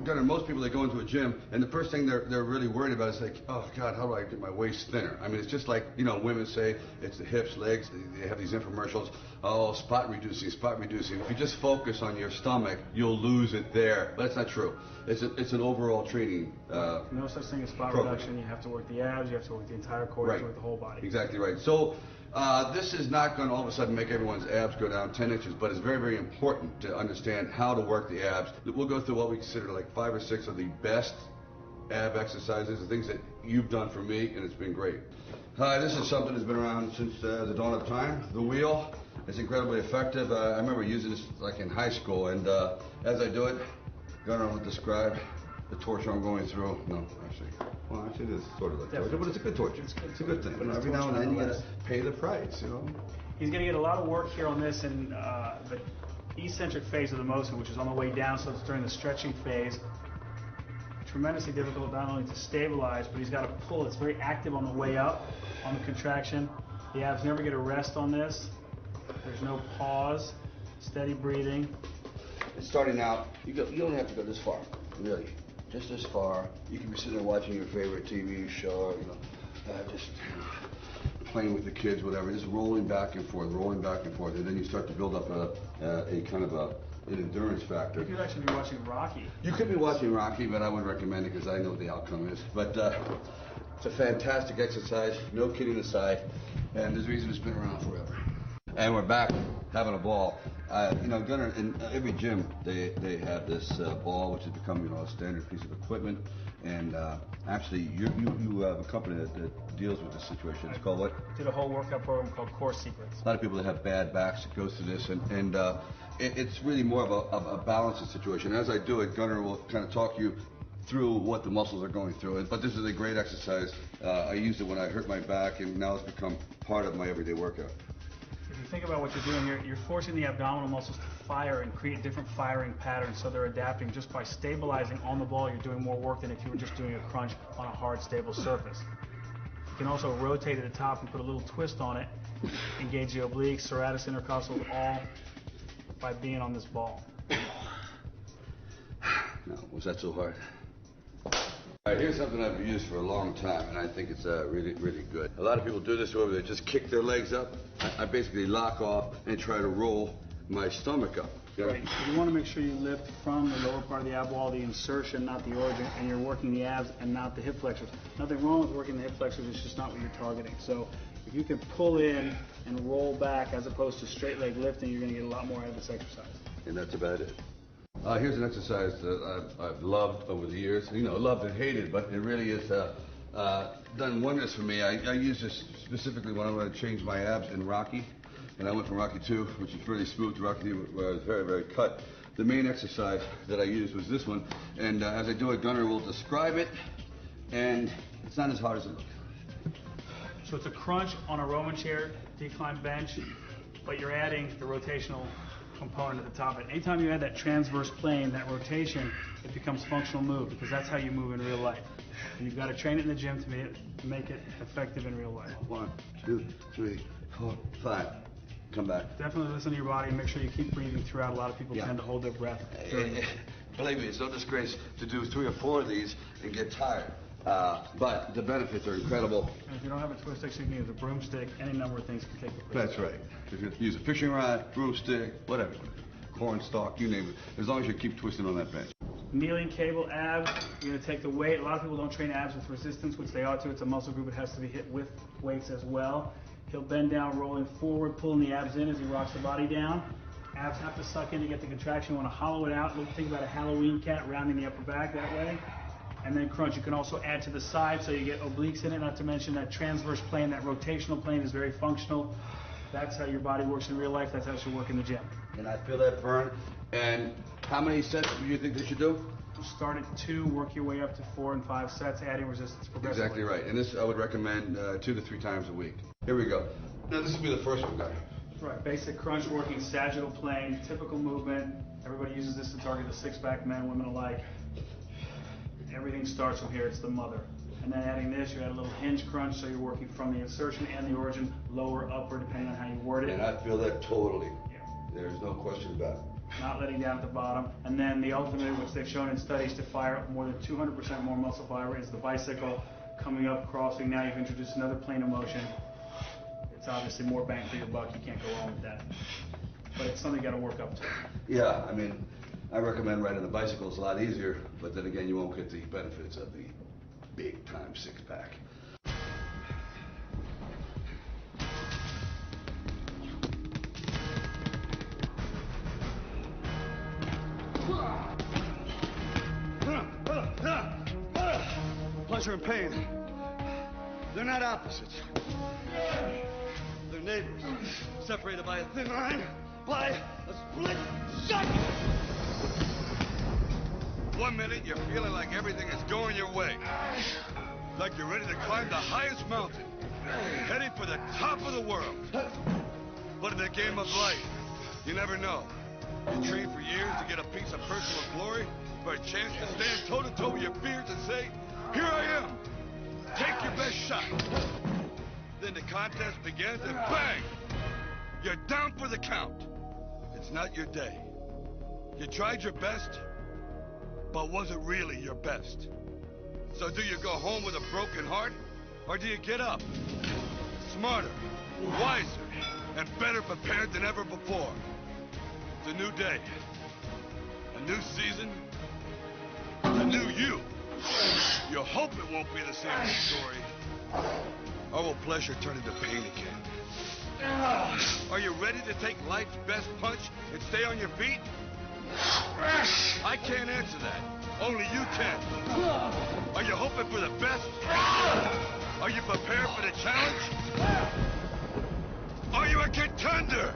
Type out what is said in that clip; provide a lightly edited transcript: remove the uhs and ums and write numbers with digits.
Gunnar, most people, they go into a gym, and the first thing they're really worried about is like, oh God, how do I get my waist thinner? I mean, it's just like, you know, women say it's the hips, legs. They have these infomercials. Oh, spot reducing, spot reducing. If you just focus on your stomach, you'll lose it there. But that's not true. It's an overall training. No such thing as spot reduction. You have to work the abs. You have to work the entire core. You have to work the whole body. Exactly right. So. This is not going to all of a sudden make everyone's abs go down 10 inches, but it's very, very important to understand how to work the abs. We'll go through what we consider like 5 or 6 of the best ab exercises, the things that you've done for me, and it's been great. Hi, this is something that's been around since the dawn of time. The wheel is incredibly effective. I remember using this like in high school, and as I do it, Gunnar will describe the torture I'm going through. No, actually. Well, actually, it is sort of like torture, but it's a good torture. It's a good thing. But every now and then you gotta pay the price, you know? He's gonna get a lot of work here on this in the eccentric phase of the motion, which is on the way down, so it's during the stretching phase. Tremendously difficult not only to stabilize, but he's got to pull. It's very active on the way up, on the contraction. The abs never get a rest on this. There's no pause, steady breathing. It's starting out, you don't have to go this far, really. Just this far. You can be sitting there watching your favorite TV show, you know, just playing with the kids, whatever, just rolling back and forth, and then you start to build up a kind of an endurance factor. You could actually be watching Rocky. You could be watching Rocky, but I wouldn't recommend it because I know what the outcome is. But it's a fantastic exercise, no kidding aside, and there's a reason it's been around forever. And we're back having a ball. You know, Gunnar, in every gym, they have this ball, which has become, you know, a standard piece of equipment. And actually, you have a company that deals with this situation. It's called what? Did a whole workout program called Core Secrets. A lot of people that have bad backs that goes through this, and it's really more of a balancing situation. As I do it, Gunnar will kind of talk you through what the muscles are going through. But this is a great exercise. I used it when I hurt my back, and now it's become part of my everyday workout. If you think about what you're doing here, you're forcing the abdominal muscles to fire and create different firing patterns, so they're adapting. Just by stabilizing on the ball, you're doing more work than if you were just doing a crunch on a hard, stable surface. You can also rotate at the top and put a little twist on it, engage the obliques, serratus intercostals, all by being on this ball. No, was that so hard? All right, here's something I've used for a long time, and I think it's really, really good. A lot of people do this where they just kick their legs up. I basically lock off and try to roll my stomach up. Right. You want to make sure you lift from the lower part of the ab wall, the insertion, not the origin, and you're working the abs and not the hip flexors. Nothing wrong with working the hip flexors, it's just not what you're targeting. So if you can pull in and roll back as opposed to straight leg lifting, you're going to get a lot more out of this exercise. And that's about it. Here's an exercise that I've loved over the years. You know, loved and hated, but it really has done wonders for me. I use this specifically when I want to change my abs in Rocky. And I went from Rocky 2, which is really smooth, to Rocky 2, where I was very, very cut. The main exercise that I used was this one. And as I do it, Gunnar will describe it. And it's not as hard as it looks. So it's a crunch on a Roman chair, decline bench, but you're adding the rotational component at the top of it. Anytime you add that transverse plane, that rotation, it becomes functional move, because that's how you move in real life. And you've got to train it in the gym to make it effective in real life. 1, 2, 3, 4, 5. Come back. Definitely listen to your body and make sure you keep breathing throughout. A lot of people tend to hold their breath. Believe me, it's no disgrace to do 3 or 4 of these and get tired. But the benefits are incredible. And if you don't have a twist stick, you can use a broomstick. Any number of things can take the place. That's right. If you use a fishing rod, broomstick, whatever, corn stalk, you name it, as long as you keep twisting on that bench. Kneeling cable abs, you're going to take the weight. A lot of people don't train abs with resistance, which they ought to. It's a muscle group. It has to be hit with weights as well. He'll bend down, rolling forward, pulling the abs in as he rocks the body down. Abs have to suck in to get the contraction. You want to hollow it out. Think about a Halloween cat rounding the upper back that way. And then crunch. You can also add to the side so you get obliques in it, not to mention that transverse plane, that rotational plane is very functional. That's how your body works in real life. That's how it should work in the gym. And I feel that burn. And how many sets do you think they should do? Start at 2, work your way up to 4 and 5 sets, adding resistance progressively. Exactly right. And this I would recommend 2 to 3 times a week. Here we go. Now this will be the first one, guy. Right. Basic crunch, working sagittal plane, typical movement. Everybody uses this to target the six-pack, men, women alike. Everything starts from here. It's the mother. And then adding this, you add a little hinge crunch, so you're working from the insertion and the origin, lower, upper, depending on how you word it. And I feel that totally. Yeah. There's no question about it. not letting down at the bottom. And then the ultimate, which they've shown in studies to fire more than 200% more muscle fiber, is the bicycle coming up, crossing. Now you've introduced another plane of motion. It's obviously more bang for your buck. You can't go wrong with that. But it's something you got to work up to. Yeah, I mean, I recommend riding a bicycle. It's a lot easier, but then again, you won't get the benefits of the big-time six-pack. Pleasure and pain, they're not opposites. They're neighbors, separated by a thin line, by a split second. 1 minute, you're feeling like everything is going your way. Like you're ready to climb the highest mountain, heading for the top of the world. But in the game of life, you never know. You train for years to get a piece of personal glory, for a chance to stand toe-to-toe with your fears and say, here I am. Take your best shot. Then the contest begins and bang! You're down for the count. It's not your day. You tried your best, but was it really your best? So do you go home with a broken heart, or do you get up? Smarter, wiser, and better prepared than ever before. It's a new day. A new season. A new you. You hope it won't be the same old story. Or will pleasure turn into pain again? Are you ready to take life's best punch and stay on your feet? I can't answer that. Only you can. Are you hoping for the best? Are you prepared for the challenge? Are you a contender?